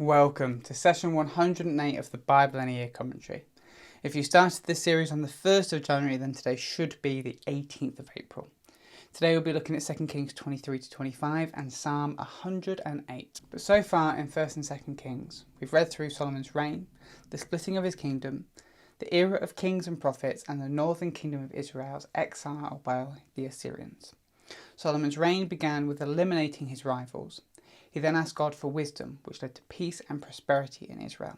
Welcome to session 108 of the Bible in a Year commentary. If you started this series on the 1st of January, then today should be the 18th of April. Today we'll be looking at 2 Kings 23 to 25 and Psalm 108. But so far in 1st and 2nd Kings, we've read through Solomon's reign, the splitting of his kingdom, the era of kings and prophets, and the northern kingdom of Israel's exile by the Assyrians. Solomon's reign began with eliminating his rivals. He then asked God for wisdom, which led to peace and prosperity in Israel.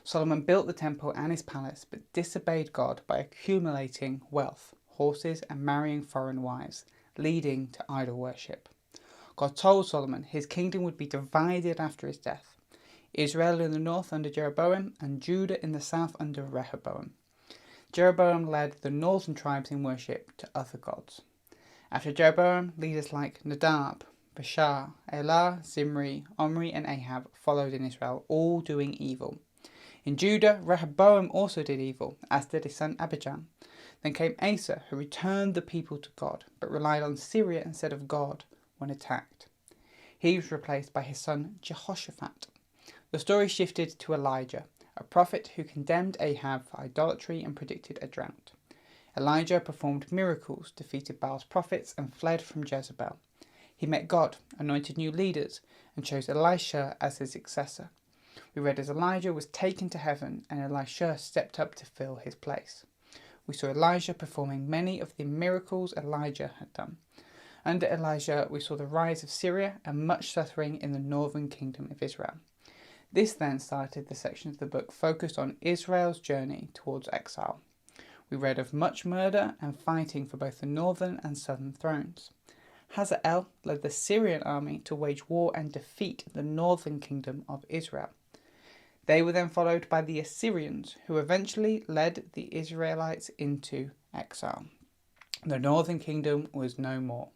Solomon built the temple and his palace, but disobeyed God by accumulating wealth, horses, and marrying foreign wives, leading to idol worship. God told Solomon his kingdom would be divided after his death: Israel in the north under Jeroboam, and Judah in the south under Rehoboam. Jeroboam led the northern tribes in worship to other gods. After Jeroboam, leaders like Nadab, Bashar, Elah, Zimri, Omri, and Ahab followed in Israel, all doing evil. In Judah, Rehoboam also did evil, as did his son Abijam. Then came Asa, who returned the people to God, but relied on Syria instead of God when attacked. He was replaced by his son Jehoshaphat. The story shifted to Elijah, a prophet who condemned Ahab for idolatry and predicted a drought. Elijah performed miracles, defeated Baal's prophets, and fled from Jezebel. He met God, anointed new leaders, and chose Elisha as his successor. We read as Elijah was taken to heaven and Elisha stepped up to fill his place. We saw Elijah performing many of the miracles Elijah had done. Under Elijah, we saw the rise of Syria and much suffering in the northern kingdom of Israel. This then started the section of the book focused on Israel's journey towards exile. We read of much murder and fighting for both the northern and southern thrones. Hazael led the Syrian army to wage war and defeat the northern kingdom of Israel. They were then followed by the Assyrians, who eventually led the Israelites into exile. The northern kingdom was no more.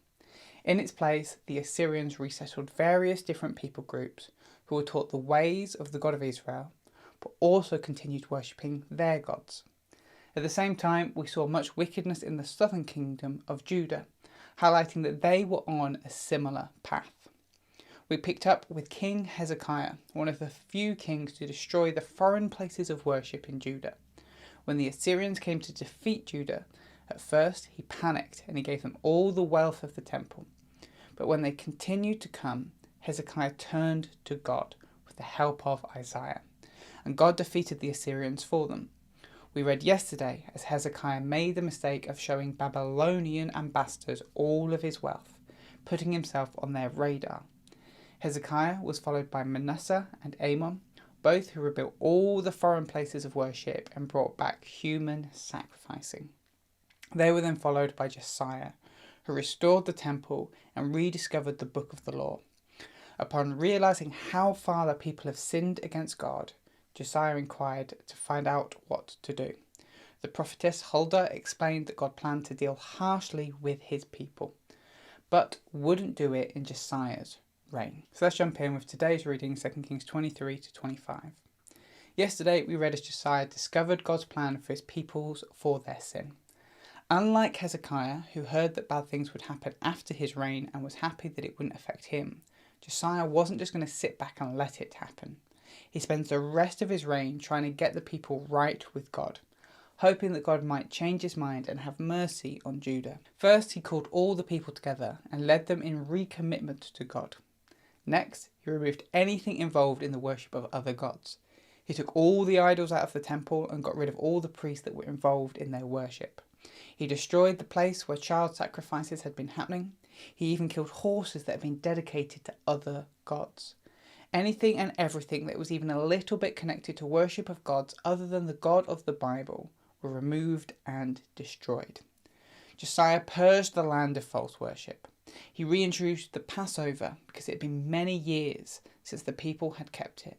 In its place, the Assyrians resettled various different people groups who were taught the ways of the God of Israel, but also continued worshipping their gods. At the same time, we saw much wickedness in the southern kingdom of Judah, highlighting that they were on a similar path. We picked up with King Hezekiah, one of the few kings to destroy the foreign places of worship in Judah. When the Assyrians came to defeat Judah, at first he panicked and he gave them all the wealth of the temple. But when they continued to come, Hezekiah turned to God with the help of Isaiah, and God defeated the Assyrians for them. We read yesterday as Hezekiah made the mistake of showing Babylonian ambassadors all of his wealth, putting himself on their radar. Hezekiah was followed by Manasseh and Amon, both who rebuilt all the foreign places of worship and brought back human sacrificing. They were then followed by Josiah, who restored the temple and rediscovered the book of the law. Upon realizing how far the people have sinned against God, Josiah inquired to find out what to do. The prophetess Huldah explained that God planned to deal harshly with his people, but wouldn't do it in Josiah's reign. So let's jump in with today's reading, 2 Kings 23 to 25. Yesterday we read as Josiah discovered God's plan for his peoples for their sin. Unlike Hezekiah, who heard that bad things would happen after his reign and was happy that it wouldn't affect him, Josiah wasn't just going to sit back and let it happen. He spends the rest of his reign trying to get the people right with God, hoping that God might change his mind and have mercy on Judah. First, he called all the people together and led them in recommitment to God. Next, he removed anything involved in the worship of other gods. He took all the idols out of the temple and got rid of all the priests that were involved in their worship. He destroyed the place where child sacrifices had been happening. He even killed horses that had been dedicated to other gods. Anything and everything that was even a little bit connected to worship of gods other than the God of the Bible were removed and destroyed. Josiah purged the land of false worship. He reintroduced the Passover because it had been many years since the people had kept it.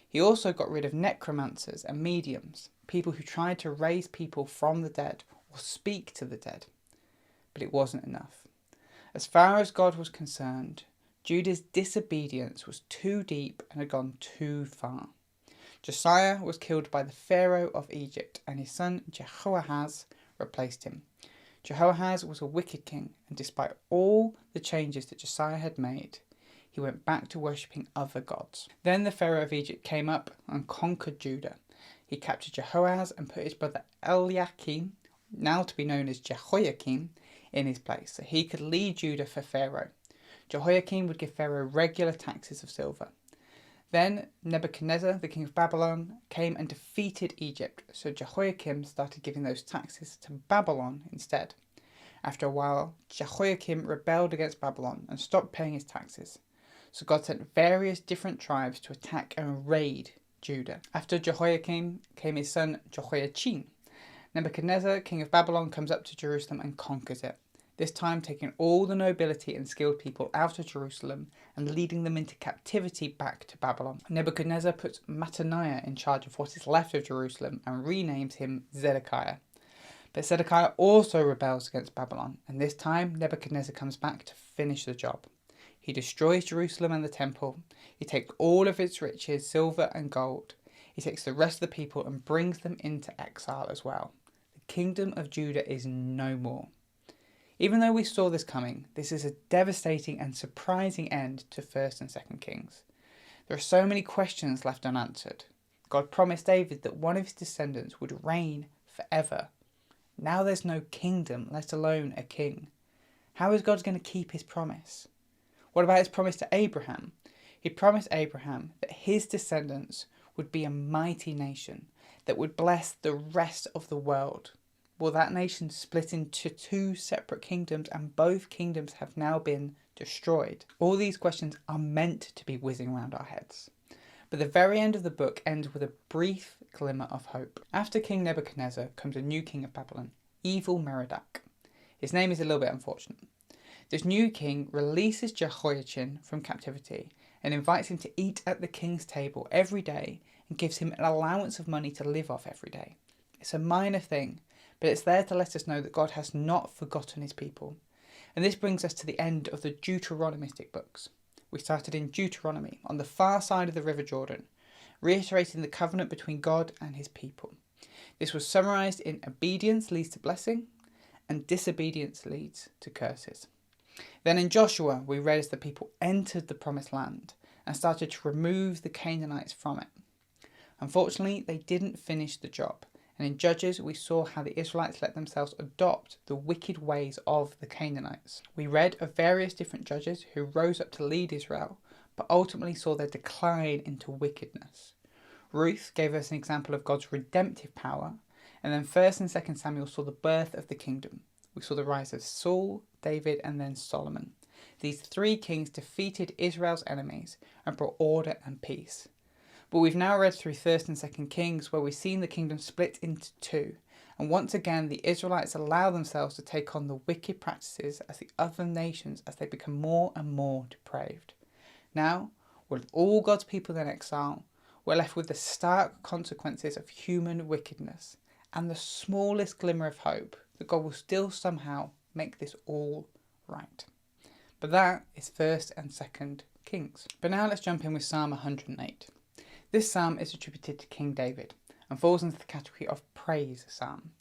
He also got rid of necromancers and mediums, people who tried to raise people from the dead or speak to the dead. But it wasn't enough. As far as God was concerned, Judah's disobedience was too deep and had gone too far. Josiah was killed by the Pharaoh of Egypt, and his son Jehoahaz replaced him. Jehoahaz was a wicked king, and despite all the changes that Josiah had made, he went back to worshipping other gods. Then the Pharaoh of Egypt came up and conquered Judah. He captured Jehoahaz and put his brother Eliakim, now to be known as Jehoiakim, in his place, so he could lead Judah for Pharaoh. Jehoiakim would give Pharaoh regular taxes of silver. Then Nebuchadnezzar, the king of Babylon, came and defeated Egypt, so Jehoiakim started giving those taxes to Babylon instead. After a while, Jehoiakim rebelled against Babylon and stopped paying his taxes. So God sent various different tribes to attack and raid Judah. After Jehoiakim came his son Jehoiachin. Nebuchadnezzar, king of Babylon, comes up to Jerusalem and conquers it, this time taking all the nobility and skilled people out of Jerusalem and leading them into captivity back to Babylon. Nebuchadnezzar puts Mattaniah in charge of what is left of Jerusalem and renames him Zedekiah. But Zedekiah also rebels against Babylon, and this time Nebuchadnezzar comes back to finish the job. He destroys Jerusalem and the temple. He takes all of its riches, silver and gold. He takes the rest of the people and brings them into exile as well. The kingdom of Judah is no more. Even though we saw this coming, this is a devastating and surprising end to 1st and 2nd Kings. There are so many questions left unanswered. God promised David that one of his descendants would reign forever. Now there's no kingdom, let alone a king. How is God going to keep his promise? What about his promise to Abraham? He promised Abraham that his descendants would be a mighty nation that would bless the rest of the world. Well, that nation split into 2 separate kingdoms, and both kingdoms have now been destroyed. All these questions are meant to be whizzing around our heads. But the very end of the book ends with a brief glimmer of hope. After King Nebuchadnezzar comes a new king of Babylon, Evil Merodach. His name is a little bit unfortunate. This new king releases Jehoiachin from captivity and invites him to eat at the king's table every day and gives him an allowance of money to live off every day. It's a minor thing, but it's there to let us know that God has not forgotten his people. And this brings us to the end of the Deuteronomistic books. We started in Deuteronomy, on the far side of the River Jordan, reiterating the covenant between God and his people. This was summarised in obedience leads to blessing, and disobedience leads to curses. Then in Joshua, we read as the people entered the promised land and started to remove the Canaanites from it. Unfortunately, they didn't finish the job. And in Judges, we saw how the Israelites let themselves adopt the wicked ways of the Canaanites. We read of various different judges who rose up to lead Israel, but ultimately saw their decline into wickedness. Ruth gave us an example of God's redemptive power, and then 1st and 2nd Samuel saw the birth of the kingdom. We saw the rise of Saul, David, and then Solomon. These 3 kings defeated Israel's enemies and brought order and peace. But we've now read through 1st and 2nd Kings, where we've seen the kingdom split into 2, and once again the Israelites allow themselves to take on the wicked practices as the other nations as they become more and more depraved. Now, with all God's people in exile, we're left with the stark consequences of human wickedness and the smallest glimmer of hope that God will still somehow make this all right. But that is 1st and 2nd Kings. But now let's jump in with Psalm 108. This psalm is attributed to King David and falls into the category of praise psalm.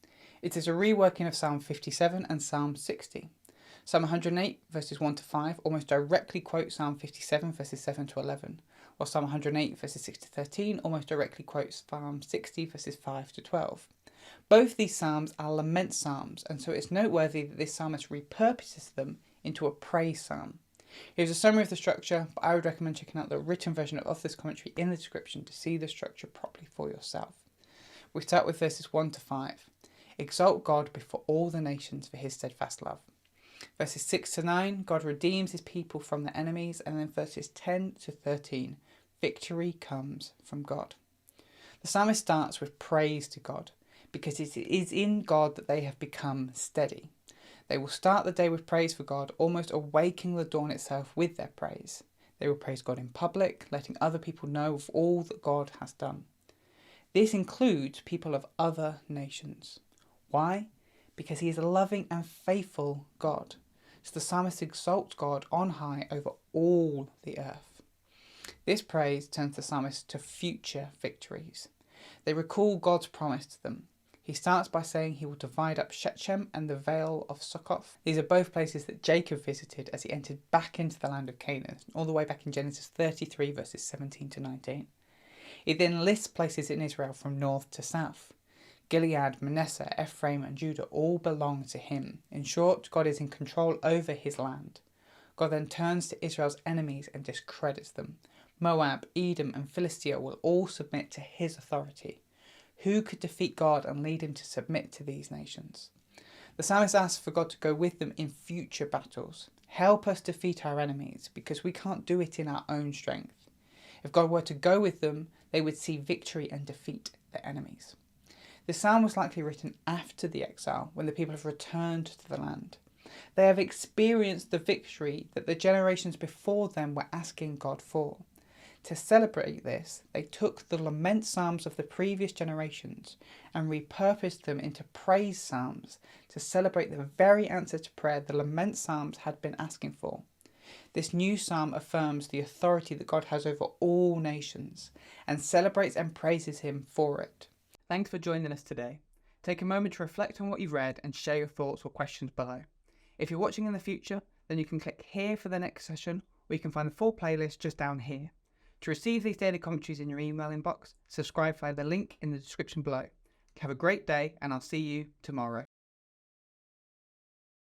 It is a reworking of Psalm 57 and Psalm 60. Psalm 108 verses 1 to 5 almost directly quotes Psalm 57 verses 7 to 11, while Psalm 108 verses 6 to 13 almost directly quotes Psalm 60 verses 5 to 12. Both these psalms are lament psalms, and so it's noteworthy that this psalmist repurposes them into a praise psalm. Here's a summary of the structure, but I would recommend checking out the written version of this commentary in the description to see the structure properly for yourself. We start with verses 1 to 5. Exalt God before all the nations for his steadfast love. Verses 6 to 9, God redeems his people from their enemies, and then verses 10 to 13, victory comes from God. The psalmist starts with praise to God, because it is in God that they have become steady. They will start the day with praise for God, almost awakening the dawn itself with their praise. They will praise God in public, letting other people know of all that God has done. This includes people of other nations. Why? Because he is a loving and faithful God. So the psalmist exalts God on high over all the earth. This praise turns the psalmist to future victories. They recall God's promise to them. He starts by saying he will divide up Shechem and the Vale of Succoth. These are both places that Jacob visited as he entered back into the land of Canaan, all the way back in Genesis 33 verses 17 to 19. He then lists places in Israel from north to south. Gilead, Manasseh, Ephraim and Judah all belong to him. In short, God is in control over his land. God then turns to Israel's enemies and discredits them. Moab, Edom and Philistia will all submit to his authority. Who could defeat God and lead him to submit to these nations? The psalmist asks for God to go with them in future battles. Help us defeat our enemies, because we can't do it in our own strength. If God were to go with them, they would see victory and defeat their enemies. The psalm was likely written after the exile, when the people have returned to the land. They have experienced the victory that the generations before them were asking God for. To celebrate this, they took the lament psalms of the previous generations and repurposed them into praise psalms to celebrate the very answer to prayer the lament psalms had been asking for. This new psalm affirms the authority that God has over all nations and celebrates and praises him for it. Thanks for joining us today. Take a moment to reflect on what you've read and share your thoughts or questions below. If you're watching in the future, then you can click here for the next session, or you can find the full playlist just down here. To receive these daily commentaries in your email inbox, subscribe via the link in the description below. Have a great day, and I'll see you tomorrow.